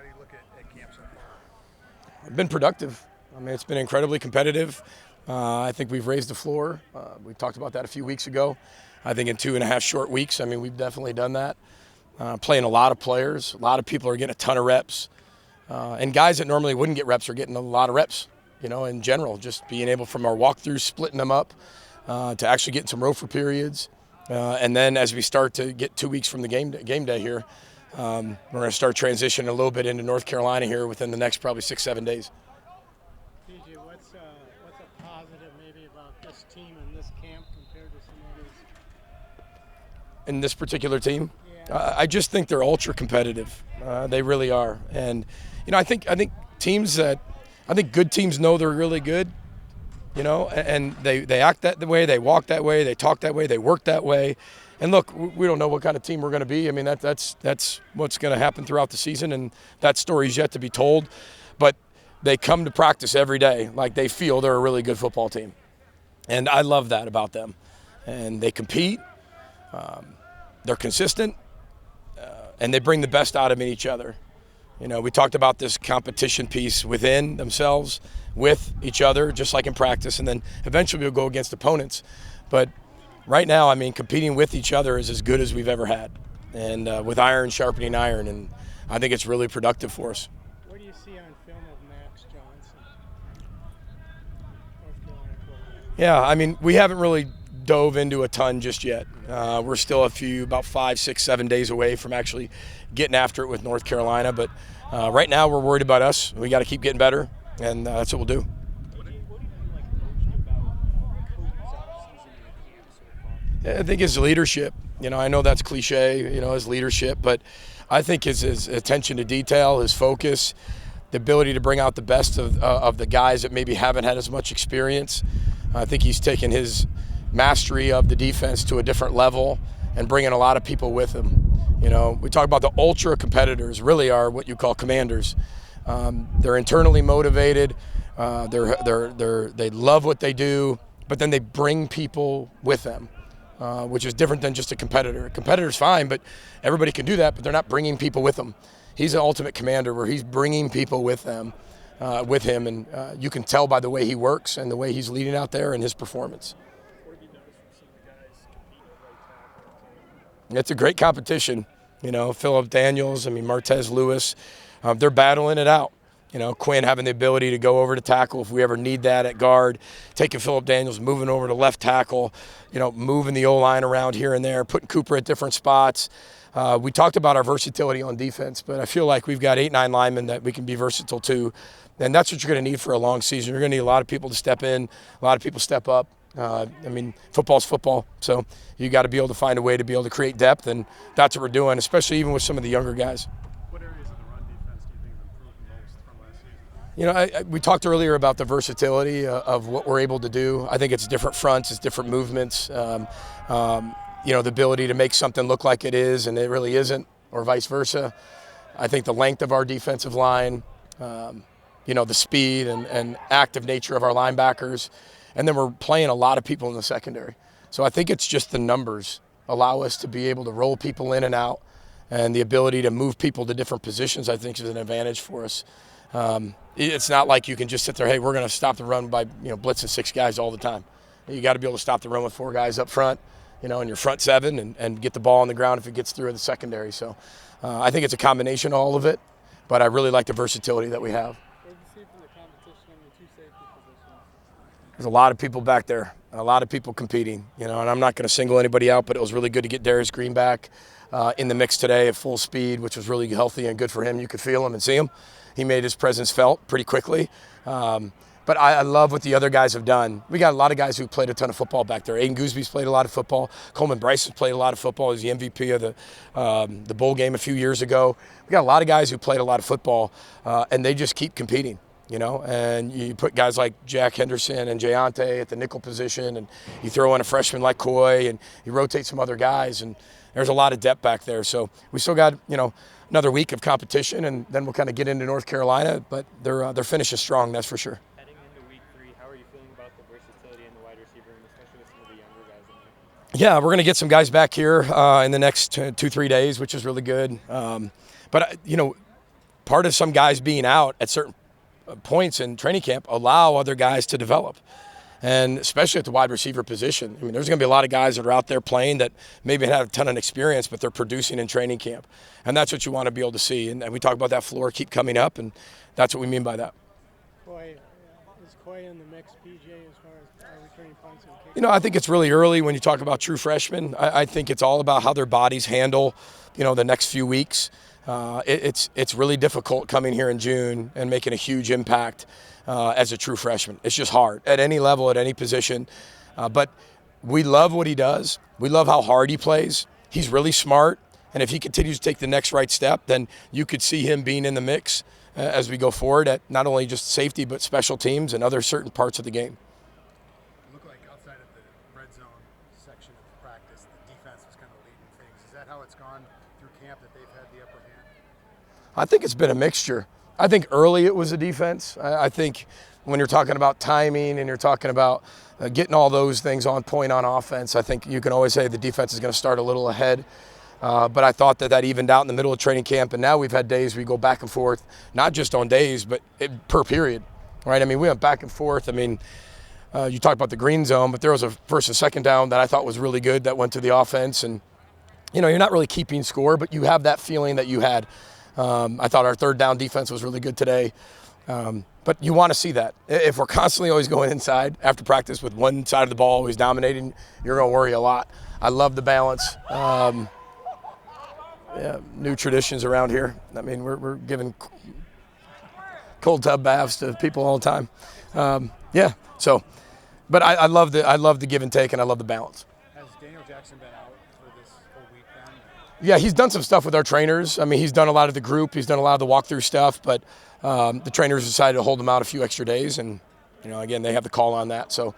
How do you look at camp so far? It's been productive. I mean, it's been incredibly competitive. I think we've raised the floor. We talked about that a few weeks ago. I think in 2.5 short weeks, I mean, we've definitely done that. Playing a lot of players. A lot of people are getting a ton of reps. And guys that normally wouldn't get reps are getting a lot of reps, in general. Just being able from our walkthroughs, splitting them up, to actually getting some rofer periods. And then as we start to get 2 weeks from the game day here, we're going to start transitioning a little bit into North Carolina here within the next probably 6-7 days. TJ, what's a positive maybe about this team and this camp compared to some others? In this particular team, Yeah. I just think they're ultra competitive. They really are. And I think good teams know they're really good. And they act that way, they walk that way, they talk that way, they work that way. And look, we don't know what kind of team we're going to be. I mean, that's what's going to happen throughout the season, and that story's yet to be told. But they come to practice every day like they feel they're a really good football team. And I love that about them. And they compete, they're consistent, and they bring the best out of each other. We talked about this competition piece within themselves, with each other, just like in practice, and then eventually we'll go against opponents. But right now, I mean, competing with each other is as good as we've ever had, and with iron sharpening iron, and I think it's really productive for us. What do you see on film of Max Johnson, North Carolina quarterback? Yeah, I mean, we haven't really dove into a ton just yet. We're still about 5, 6, 7 days away from actually getting after it with North Carolina. But right now, we're worried about us. We got to keep getting better, and that's what we'll do. What have you been most about Cody's offseason in camp so far? I think his leadership. I know that's cliche. His leadership, but I think his attention to detail, his focus, the ability to bring out the best of the guys that maybe haven't had as much experience. I think he's taken his mastery of the defense to a different level and bringing a lot of people with him. We talk about the ultra competitors, really are what you call commanders. They're internally motivated. They love what they do, but then they bring people with them, which is different than just a competitor. A competitor's fine, but everybody can do that, but they're not bringing people with them. He's an ultimate commander where he's bringing people with them, with him, and you can tell by the way he works and the way he's leading out there and his performance. What have you noticed from some of the guys competing at right tackle? It's a great competition. Phillip Daniels, Martez Lewis, they're battling it out. Quinn having the ability to go over to tackle if we ever need that at guard, taking Phillip Daniels, moving over to left tackle, moving the O-line around here and there, putting Cooper at different spots. We talked about our versatility on defense, but I feel like we've got 8, 9 linemen that we can be versatile too. And that's what you're going to need for a long season. You're going to need a lot of people to step in, a lot of people step up. Football's football, so you got to be able to find a way to be able to create depth, and that's what we're doing, especially even with some of the younger guys. What areas of the run defense do you think have improved most from last season? We talked earlier about the versatility of what we're able to do. I think it's different fronts, it's different movements, the ability to make something look like it is and it really isn't, or vice versa. I think the length of our defensive line, the speed and active nature of our linebackers. And then we're playing a lot of people in the secondary. So I think it's just the numbers allow us to be able to roll people in and out, and the ability to move people to different positions, I think, is an advantage for us. It's not like you can just sit there, hey, we're going to stop the run by blitzing 6 guys all the time. You got to be able to stop the run with 4 guys up front, in your front 7, and get the ball on the ground if it gets through in the secondary. So I think it's a combination of all of it, but I really like the versatility that we have. What do you see from the competition on the 2 safety positions? There's a lot of people back there, a lot of people competing, and I'm not going to single anybody out, but it was really good to get Darius Green back in the mix today at full speed, which was really healthy and good for him. You could feel him and see him. He made his presence felt pretty quickly. But I love what the other guys have done. We got a lot of guys who played a ton of football back there. Aiden Goosby's played a lot of football. Coleman Bryce has played a lot of football. He's the MVP of the bowl game a few years ago. We got a lot of guys who played a lot of football, and they just keep competing. And you put guys like Jack Henderson and Jayante at the nickel position, and you throw in a freshman like Coy, and you rotate some other guys, and there's a lot of depth back there. So we still got, another week of competition, and then we'll kind of get into North Carolina, but their finish is strong, that's for sure. Heading into week 3, how are you feeling about the versatility in the wide receiver room, especially with some of the younger guys in there? Yeah, we're going to get some guys back here in the next 2-3 days, which is really good. But part of some guys being out at certain points in training camp allow other guys to develop. And especially at the wide receiver position. I mean, there's going to be a lot of guys that are out there playing that maybe have a ton of experience, but they're producing in training camp. And that's what you want to be able to see. And we talk about that floor keep coming up, and that's what we mean by that. Coy, is Coy in the mix, PJ, as far as returning punts and kicks? You know, I think it's really early when you talk about true freshmen. I think it's all about how their bodies handle, the next few weeks. It's really difficult coming here in June and making a huge impact as a true freshman. It's just hard at any level, at any position. But we love what he does. We love how hard he plays. He's really smart. And if he continues to take the next right step, then you could see him being in the mix as we go forward at not only just safety, but special teams and other certain parts of the game. It looked like outside of the red zone section of practice, the defense was kind of leading things. Is that how it's gone through camp, that they've had the upper hand? I think it's been a mixture. I think early it was a defense. I think when you're talking about timing and you're talking about getting all those things on point on offense, I think you can always say the defense is going to start a little ahead. But I thought that even out in the middle of training camp, and now we've had days we go back and forth, not just on days, but per period, right? I mean, we went back and forth. I mean, you talk about the green zone, but there was a first and second down that I thought was really good that went to the offense. And, you're not really keeping score, but you have that feeling that you had. I thought our third down defense was really good today. But you want to see that. If we're constantly always going inside after practice with one side of the ball always dominating, you're going to worry a lot. I love the balance. New traditions around here. I mean, we're giving cold tub baths to people all the time. But I love the give and take, and I love the balance. Has Daniel Jackson been out for this whole week then? Yeah, he's done some stuff with our trainers. I mean, he's done a lot of the group. He's done a lot of the walkthrough stuff, but the trainers decided to hold him out a few extra days. And, again, they have the call on that. So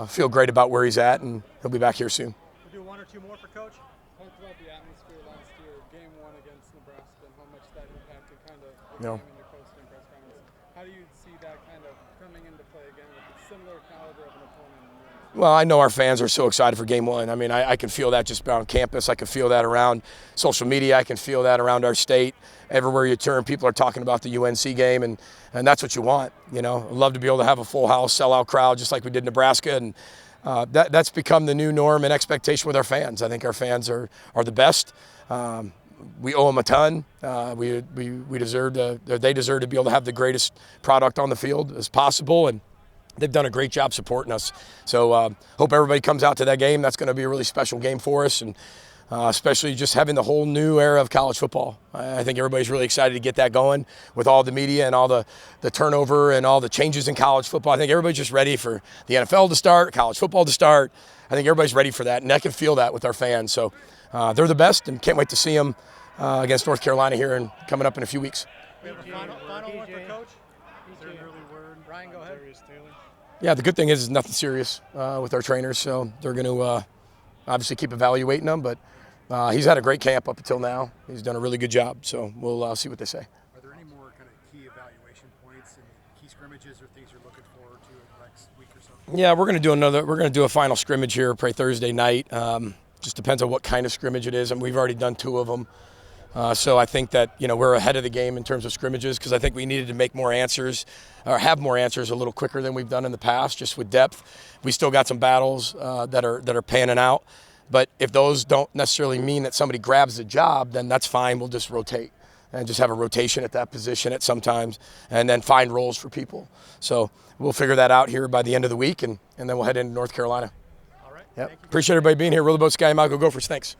feel great about where he's at, and he'll be back here soon. We'll do one or two more for Coach. Talk about the atmosphere last year, game one against Nebraska, and how much that impacted kind of the No. game and your post-game press conference. How do you see that kind of coming into play again with a similar caliber of an opponent? Well, I know our fans are so excited for game one. I mean, I can feel that just around campus. I can feel that around social media. I can feel that around our state. Everywhere you turn, people are talking about the UNC game, and that's what you want. I'd love to be able to have a full house, sellout crowd, just like we did in Nebraska, and that's become the new norm and expectation with our fans. I think our fans are the best. We owe them a ton. We deserve they deserve to be able to have the greatest product on the field as possible, and they've done a great job supporting us. So hope everybody comes out to that game. That's going to be a really special game for us, and especially just having the whole new era of college football. I think everybody's really excited to get that going with all the media and all the turnover and all the changes in college football. I think everybody's just ready for the NFL to start, college football to start. I think everybody's ready for that, and I can feel that with our fans. So they're the best, and can't wait to see them against North Carolina here and coming up in a few weeks. We have a final one for Coach. Is there an early word? Ryan, go ahead. Yeah, the good thing is nothing serious with our trainers, so they're going to obviously keep evaluating them, but he's had a great camp up until now. He's done a really good job, so we'll see what they say. Are there any more kind of key evaluation points and key scrimmages or things you're looking forward to in the next week or so? Yeah, we're going to do a final scrimmage here, probably Thursday night. Just depends on what kind of scrimmage it is, and we've already done 2 of them. So I think that, we're ahead of the game in terms of scrimmages, because I think we needed to make more answers or have more answers a little quicker than we've done in the past, just with depth. We still got some battles that are panning out. But if those don't necessarily mean that somebody grabs the job, then that's fine. We'll just rotate and just have a rotation at that position at some times, and then find roles for people. So we'll figure that out here by the end of the week, and then we'll head into North Carolina. All right. Yep. Appreciate everybody being here. Roll the boat, Sky, Go Gophers. Thanks.